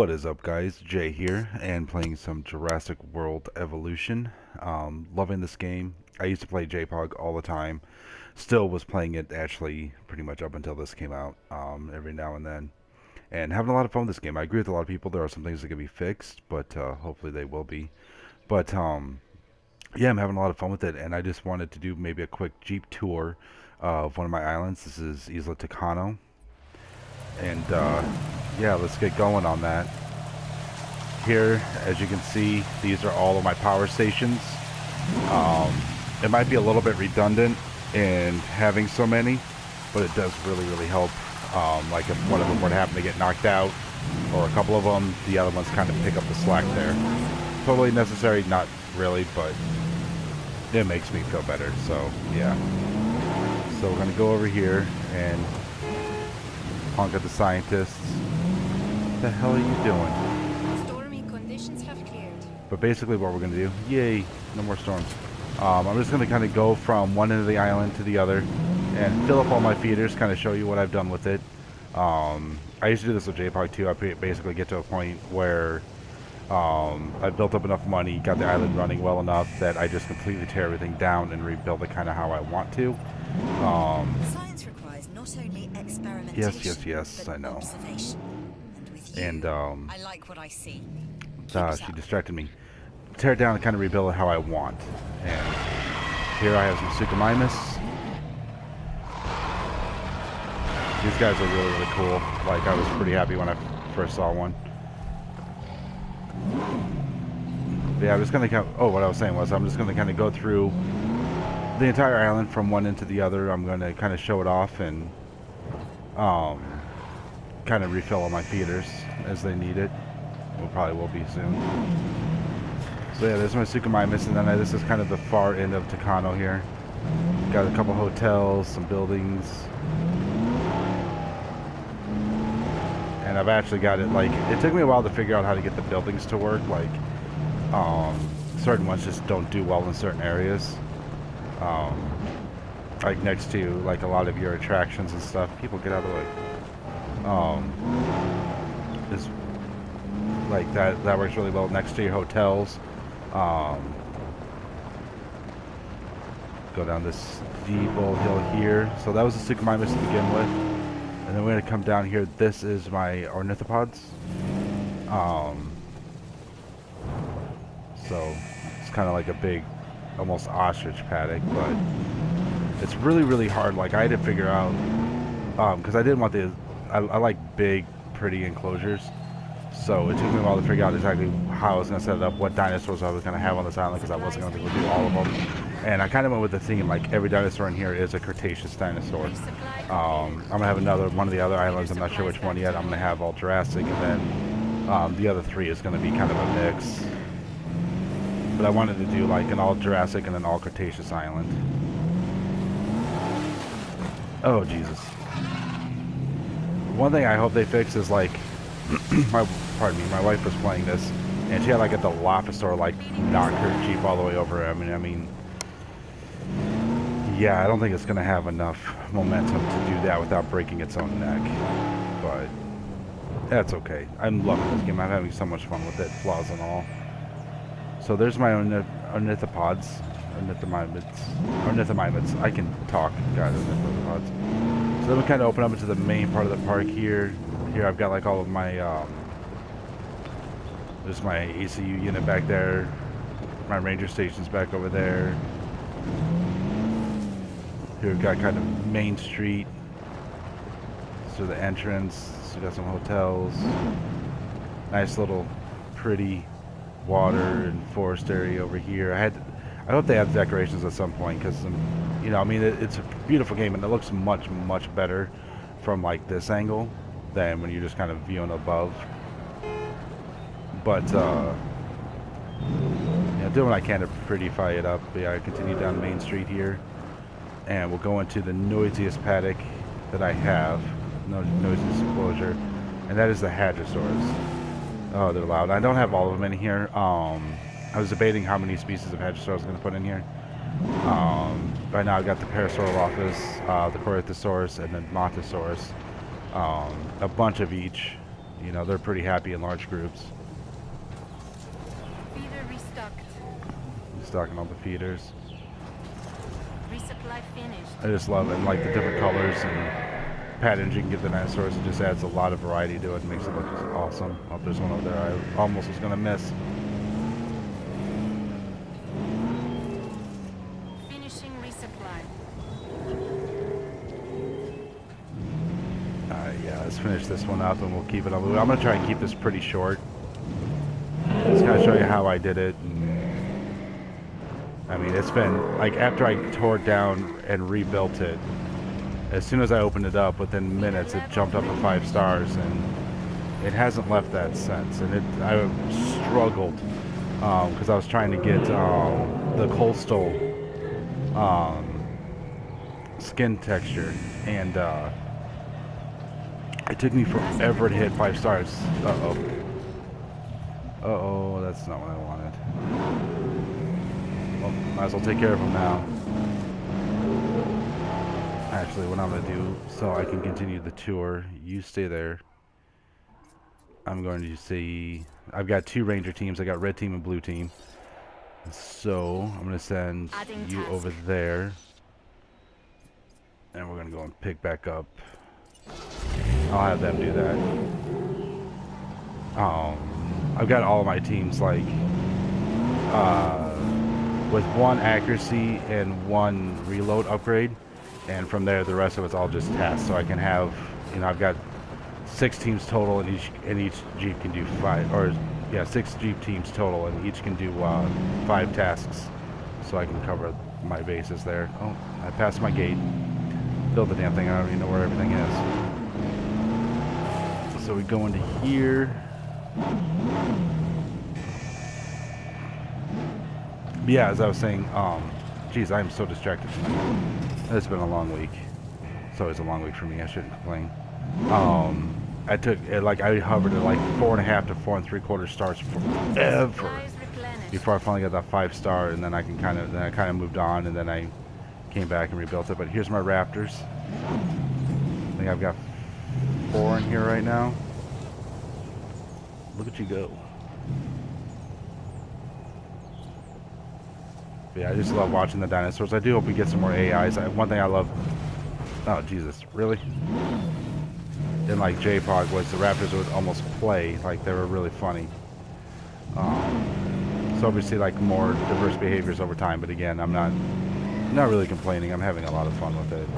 What is up, guys? Jay here, and playing some Jurassic World Evolution. Loving this game. I used to play JPOG all the time. Still was playing it actually pretty much up until this came out, every now and then. And having a lot of fun with this game. I agree with a lot of people. There are some things that can be fixed, but hopefully they will be. But yeah, I'm having a lot of fun with it, and I just wanted to do maybe a quick Jeep tour of one of my islands. This is Isla Tacano. And yeah, let's get going on that. Here, as you can see, these are all of my power stations. It might be a little bit redundant in having so many, but it does really help. Like if one of them were to happen to get knocked out, or a couple of them, the other ones kind of pick up the slack there. Totally necessary, not really, but it makes me feel better, so yeah. So we're going to go over here and honk at the scientists. What the hell are you doing? Stormy conditions have cleared. But basically what we're going to do, yay, no more storms. I'm just going to kind of go from one end of the island to the other and fill up all my feeders, kind of show you what I've done with it. I used to do this with JPOG too. I basically get to a point where I built up enough money, got the island running well enough that I just completely tear everything down and rebuild it kind of how I want to. Science requires not only experimentation, Yes, but I know. observation. And with you, And I like what I see. she distracted me. Tear it down and kind of rebuild it how I want. And here I have some Suchomimus. These guys are really cool. Like, I was pretty happy when I first saw one. But yeah, I'm just gonna what I was saying was I'm just gonna kind of go through the entire island from one end to the other. I'm gonna kind of show it off and kind of refill all my feeders as they need it. We probably will be soon. So yeah, there's my Suchomimus, and then this is kind of the far end of Tacano here. Got a couple hotels, some buildings. And I've actually got it, like, it took me a while to figure out how to get the buildings to work. Like, certain ones just don't do well in certain areas. Like next to, like, a lot of your attractions and stuff. People, get out of the way. Is like that works really well next to your hotels. Go down this deep old hill here. So that was the Suchomimus to begin with. And then we're going to come down here. This is my ornithopods. So it's kind of like a big, almost ostrich paddock, but it's really hard. Like, I had to figure out, because I didn't want I like big, pretty enclosures. So it took me a while to figure out exactly how I was going to set it up, what dinosaurs I was going to have on this island, because I wasn't going to be able to do all of them. And I kind of went with the theme, like, every dinosaur in here is a Cretaceous dinosaur. I'm going to have one of the other islands, I'm not sure which one yet. I'm going to have all Jurassic, and then the other three is going to be kind of a mix. But I wanted to do, like, an all Jurassic and an all Cretaceous island. Oh, Jesus. One thing I hope they fix is, like, my wife was playing this, and she had, like, a Dilophosaur, like, knock her Jeep all the way over. I mean, yeah, I don't think it's going to have enough momentum to do that without breaking its own neck. But that's okay. I'm loving this game. I'm having so much fun with it, flaws and all. So there's my ornithopods. Ornithomimus. I can talk, guys. Ornithopods. So then we kind of open up into the main part of the park here. Here I've got, like, all of my, there's my ACU unit back there. My ranger station's back over there. Here we've got kind of Main Street. So the entrance. So we got some hotels. Nice little pretty water and forest area over here. I hope they have decorations at some point, because, you know, I mean, it's a beautiful game, and it looks much better from, like, this angle than when you're just kind of viewing above. But yeah, doing what I can to prettify it up. But yeah, I continue down Main Street here, and we'll go into the noisiest paddock that I have, noisiest enclosure, and that is the Hadrosaurs. Oh, they're loud. I don't have all of them in here. I was debating how many species of Hadrosaur I was going to put in here. Right now I've got the Parasaurolophus, the Corythosaurus, and then Montosaurus. A bunch of each. You know, they're pretty happy in large groups. Feeder restocked. Stocking all the feeders. Resupply finished. I just love it, and like the different colors and patterns you can give the dinosaurs. It just adds a lot of variety to it and makes it look just awesome. Oh, there's one over there I almost was gonna miss. Finishing resupply. Alright, yeah, let's finish this one up and we'll keep it on. I'm gonna try and keep this pretty short. Just kind of show you how I did it. I mean, it's been, like, after I tore it down and rebuilt it, as soon as I opened it up, within minutes, it jumped up to 5 stars, and it hasn't left that since. And I struggled, because I was trying to get the coastal skin texture, and it took me forever to hit 5 stars. Uh-oh. Uh-oh, that's not what I wanted. Well, might as well take care of him now. Actually, what I'm going to do, so I can continue the tour, you stay there. I'm going to see... I've got 2 ranger teams. I got red team and blue team. So, I'm going to send you over there. And we're going to go and pick back up. I'll have them do that. I've got all of my teams, like... with 1 accuracy and 1 reload upgrade, and from there the rest of it's all just tasks. So I can have, you know, I've got 6 teams total, and each jeep can do 5, or yeah, 6 jeep teams total, and each can do 5 tasks. So I can cover my bases there. Oh, I passed my gate. Build the damn thing. I don't even know where everything is. So we go into here. Yeah, as I was saying, geez, I am so distracted tonight. It's been a long week. It's always a long week for me. I shouldn't complain. I took, I hovered at like 4.5 to 4 3/4 stars forever before I finally got that 5 star, and then I kind of moved on, and then I came back and rebuilt it. But here's my Raptors. I think I've got 4 in here right now. Look at you go. Yeah, I just love watching the dinosaurs. I do hope we get some more AIs. One thing I love... Oh, Jesus. Really? In, like, JPOG was the Raptors would almost play. Like, they were really funny. So obviously, like, more diverse behaviors over time. But again, I'm not really complaining. I'm having a lot of fun with it.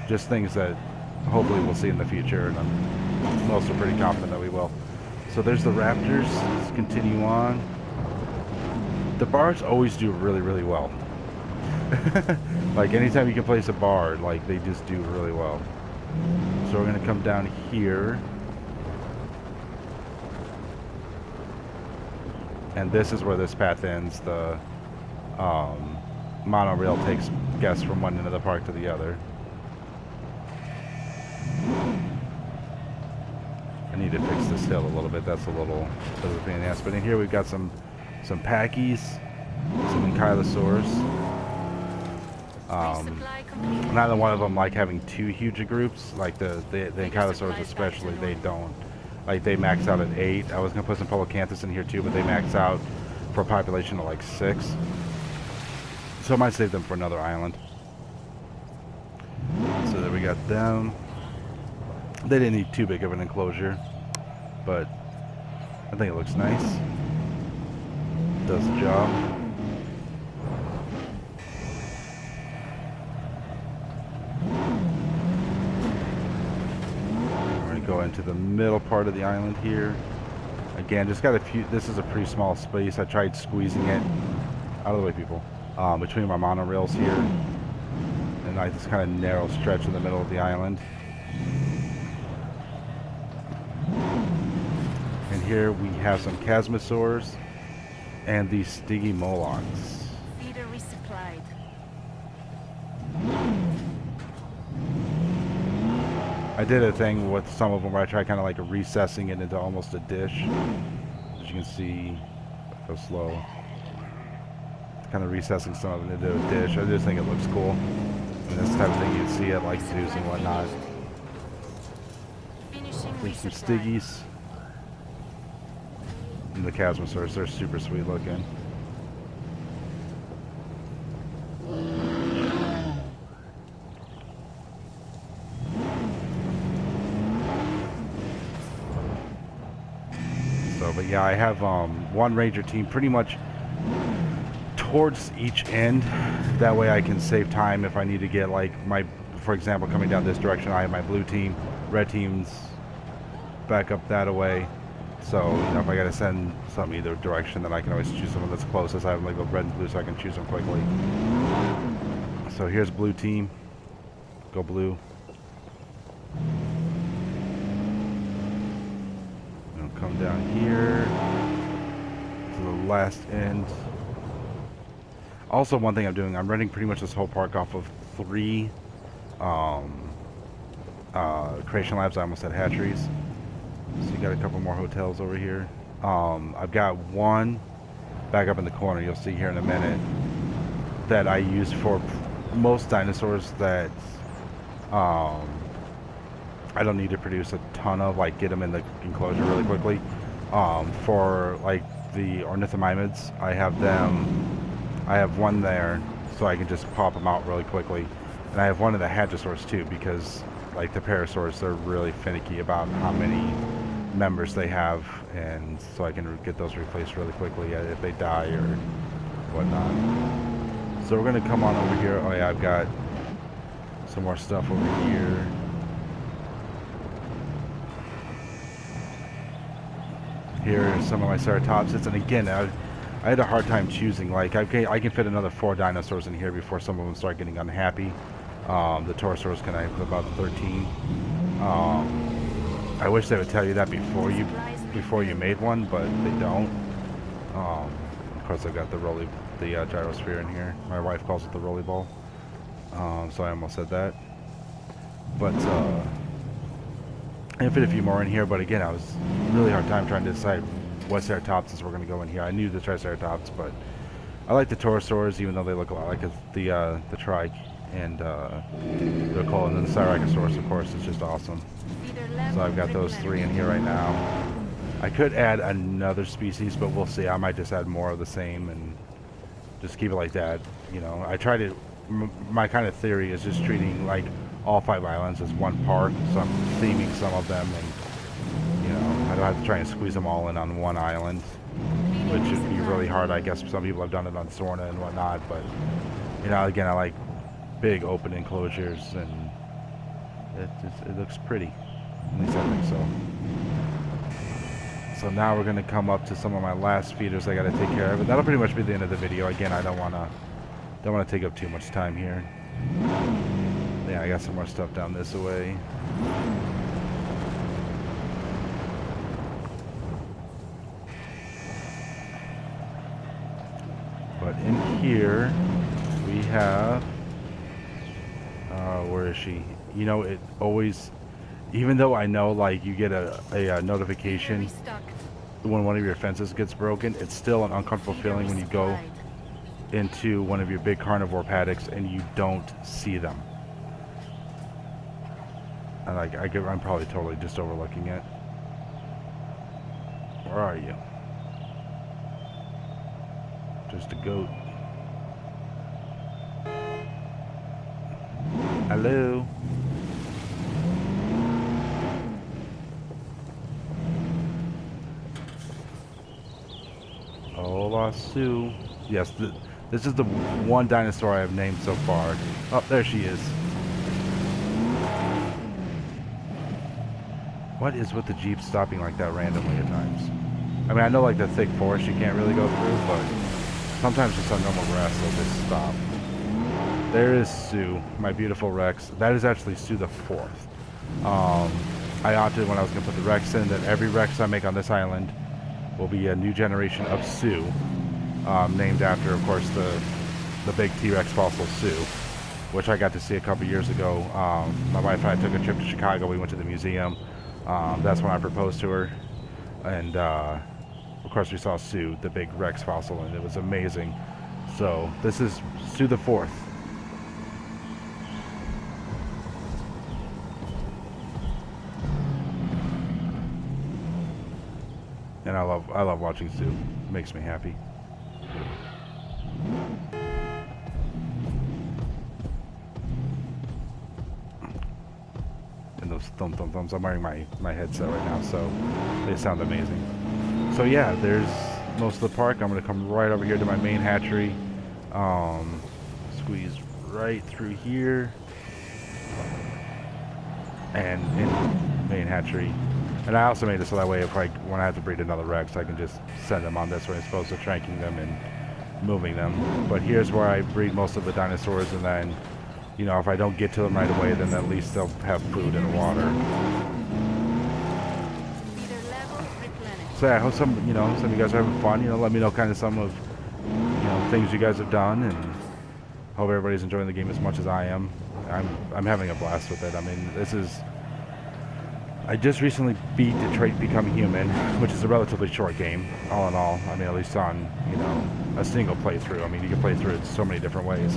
Just things that hopefully we'll see in the future. And I'm also pretty confident that we will. So there's the Raptors. Let's continue on. The bars always do really, really well. Like, anytime you can place a bar, like, they just do really well. So we're going to come down here. And this is where this path ends. The monorail takes guests from one end of the park to the other. I need to fix this hill a little bit. That's a little bit of a pain in the ass. But in here we've got some Packies, some Ankylosaurs. Neither one of them like having too huge of groups. Like the Ankylosaurs especially, they don't. Like, they max out at 8. I was going to put some Polacanthus in here too, but they max out for a population of like 6. So I might save them for another island. So there we got them. They didn't need too big of an enclosure, but I think it looks nice. Does the job. We're going to go into the middle part of the island here. Again, just got a few. This is a pretty small space. I tried squeezing it out of the way, people, between my monorails here, and like this kind of narrow stretch in the middle of the island. And here we have some Chasmosaurs and these Stiggy Molochs. Feeder resupplied. I did a thing with some of them where I tried kind of like recessing it into almost a dish. As you can see, go slow. Kind of recessing some of it into a dish. I just think it looks cool. And this type of thing you'd see at like zoos and whatnot. Getting some stiggies. And the chasmosaurs, they're super sweet looking. So, but yeah, I have one ranger team pretty much towards each end. That way I can save time if I need to get like my, for example, coming down this direction, I have my blue team, red team's back up that way. So, you know, if I gotta send something either direction, then I can always choose someone that's closest. I have like the red and blue, so I can choose them quickly. So here's blue team. Go blue. And I'll come down here to the last end. Also, one thing I'm doing, I'm renting pretty much this whole park off of 3 creation labs. I almost said hatcheries. So you got a couple more hotels over here. I've got one back up in the corner, you'll see here in a minute, that I use for most dinosaurs that I don't need to produce a ton of, like get them in the enclosure really quickly. For like the ornithomimids, I have one there so I can just pop them out really quickly. And I have one of the hadrosaurs too, because like the parasaurs, they're really finicky about how many members they have, and so I can get those replaced really quickly if they die or whatnot. So we're gonna come on over here. Oh yeah, I've got some more stuff over here. Here are some of my ceratopsids, and again, I had a hard time choosing. Like I can fit another 4 dinosaurs in here before some of them start getting unhappy. The torosaurs can have about 13. I wish they would tell you that before you made one, but they don't. Of course, I've got the gyrosphere in here. My wife calls it the rolly ball. So I almost said that. But I fit a few more in here. But again, I was really hard time trying to decide what ceratopsids were going to go in here. I knew the triceratops, but I like the torosaurs, even though they look a lot like the trike. And they're cool. And then the Syrachosaurus, of course, is just awesome. So I've got those 3 in here right now. I could add another species, but we'll see. I might just add more of the same and just keep it like that. You know, I try to. My kind of theory is just treating like all 5 islands as one park. So I'm theming some of them, and you know, I don't have to try and squeeze them all in on one island, which would be really hard. I guess some people have done it on Sorna and whatnot, but you know, again, I like big open enclosures, and it looks pretty. At least I think so. So now we're going to come up to some of my last feeders I got to take care of, and that'll pretty much be the end of the video. Again, I don't want to take up too much time here. Yeah, I got some more stuff down this way. But in here we have where is she? You know, it always, even though I know like you get a notification when one of your fences gets broken, it's still an uncomfortable feeling when you go into one of your big carnivore paddocks and you don't see them. And I'm probably totally just overlooking it. Where are you? Just a goat. Hello. Hola, Sue. Yes, this is the one dinosaur I have named so far. Oh, there she is. What is with the Jeep stopping like that randomly at times? I mean, I know like the thick forest you can't really go through, but sometimes just on normal grass they'll just stop. There is Sue, my beautiful Rex. That is actually Sue the 4th. I opted when I was going to put the Rex in that every Rex I make on this island will be a new generation of Sue, named after, of course, the big T-Rex fossil Sue, which I got to see a couple years ago. My wife and I took a trip to Chicago. We went to the museum. That's when I proposed to her, and of course we saw Sue, the big Rex fossil, and it was amazing. So this is Sue the 4th. And I love watching Sue. It makes me happy. And those thumbs. I'm wearing my headset right now, so they sound amazing. So yeah, there's most of the park. I'm gonna come right over here to my main hatchery. Squeeze right through here. And in main hatchery. And I also made it so that way if when I have to breed another Rex, I can just send them on this way as opposed to tranking them and moving them. But here's where I breed most of the dinosaurs, and then, you know, if I don't get to them right away, then at least they'll have food and water. So yeah, I hope some of you guys are having fun. You know, let me know kind of some of, things you guys have done, and hope everybody's enjoying the game as much as I am. I'm having a blast with it. I mean, I just recently beat Detroit Become Human, which is a relatively short game, all in all. I mean, at least on, a single playthrough. I mean, you can play through it so many different ways.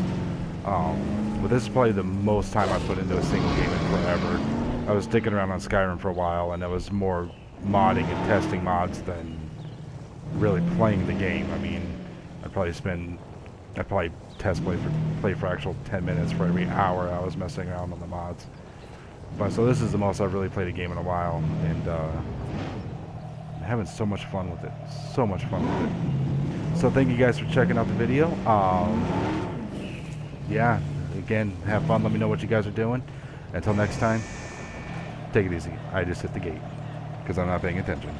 But this is probably the most time I've put into a single game in forever. I was sticking around on Skyrim for a while, and it was more modding and testing mods than really playing the game. I mean, I'd probably play for actual 10 minutes for every hour I was messing around on the mods. But so this is the most I've really played a game in a while, and I'm having so much fun with it. So much fun with it. So thank you guys for checking out the video. Yeah, again, have fun. Let me know what you guys are doing. Until next time, take it easy. I just hit the gate because I'm not paying attention.